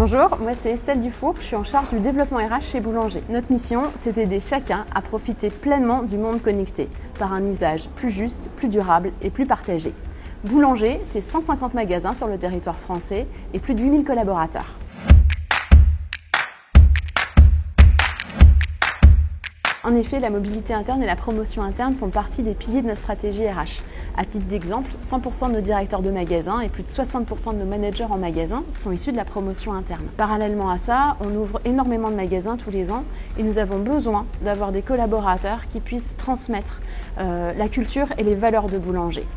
Bonjour, moi c'est Estelle Dufour, je suis en charge du développement RH chez Boulanger. Notre mission, c'est d'aider chacun à profiter pleinement du monde connecté par un usage plus juste, plus durable et plus partagé. Boulanger, c'est 150 magasins sur le territoire français et plus de 8000 collaborateurs. En effet, la mobilité interne et la promotion interne font partie des piliers de notre stratégie RH. À titre d'exemple, 100% de nos directeurs de magasins et plus de 60% de nos managers en magasin sont issus de la promotion interne. Parallèlement à ça, on ouvre énormément de magasins tous les ans et nous avons besoin d'avoir des collaborateurs qui puissent transmettre la culture et les valeurs de Boulanger.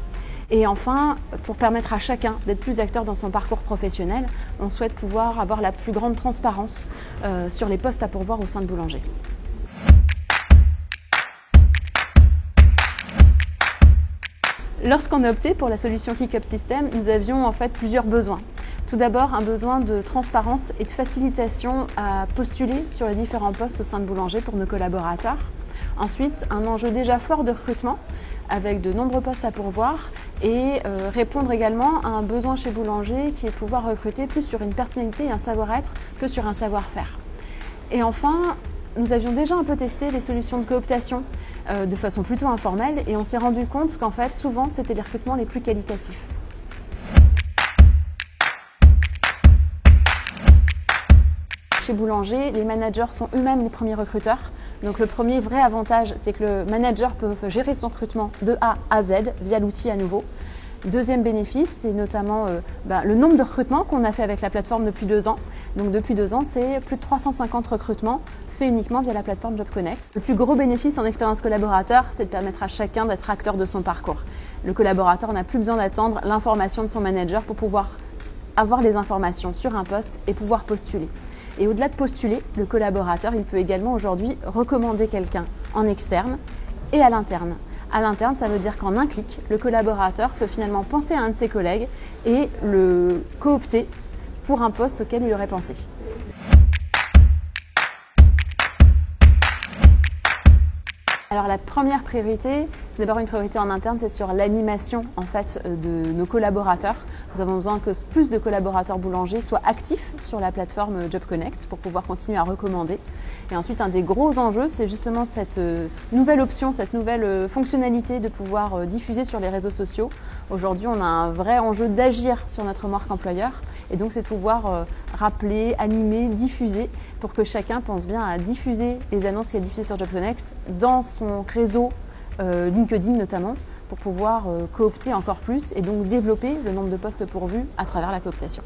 Et enfin, pour permettre à chacun d'être plus acteur dans son parcours professionnel, on souhaite pouvoir avoir la plus grande transparence sur les postes à pourvoir au sein de Boulanger. Lorsqu'on a opté pour la solution Kick-Up System, nous avions en fait plusieurs besoins. Tout d'abord, un besoin de transparence et de facilitation à postuler sur les différents postes au sein de Boulanger pour nos collaborateurs. Ensuite, un enjeu déjà fort de recrutement avec de nombreux postes à pourvoir et répondre également à un besoin chez Boulanger qui est de pouvoir recruter plus sur une personnalité et un savoir-être que sur un savoir-faire. Et enfin, nous avions déjà un peu testé les solutions de cooptation de façon plutôt informelle et on s'est rendu compte qu'en fait, souvent, c'était les recrutements les plus qualitatifs. Chez Boulanger, les managers sont eux-mêmes les premiers recruteurs. Donc le premier vrai avantage, c'est que le manager peut gérer son recrutement de A à Z via l'outil à nouveau. Deuxième bénéfice, c'est notamment le nombre de recrutements qu'on a fait avec la plateforme depuis 2 ans. Donc depuis 2 ans, c'est plus de 350 recrutements faits uniquement via la plateforme Job Connect. Le plus gros bénéfice en expérience collaborateur, c'est de permettre à chacun d'être acteur de son parcours. Le collaborateur n'a plus besoin d'attendre l'information de son manager pour pouvoir avoir les informations sur un poste et pouvoir postuler. Et au-delà de postuler, le collaborateur, il peut également aujourd'hui recommander quelqu'un en externe et à l'interne. À l'interne, ça veut dire qu'en un clic, le collaborateur peut finalement penser à un de ses collègues et le coopter pour un poste auquel il aurait pensé. Alors la première priorité, c'est d'abord une priorité en interne, c'est sur l'animation en fait de nos collaborateurs. Nous avons besoin que plus de collaborateurs Boulanger soient actifs sur la plateforme Job Connect pour pouvoir continuer à recommander. Et ensuite, un des gros enjeux, c'est justement cette nouvelle option, cette nouvelle fonctionnalité de pouvoir diffuser sur les réseaux sociaux. Aujourd'hui, on a un vrai enjeu d'agir sur notre marque employeur et donc c'est de pouvoir rappeler, animer, diffuser pour que chacun pense bien à diffuser les annonces qu'il a diffusées sur Job Connect dans son réseau LinkedIn notamment pour pouvoir coopter encore plus et donc développer le nombre de postes pourvus à travers la cooptation.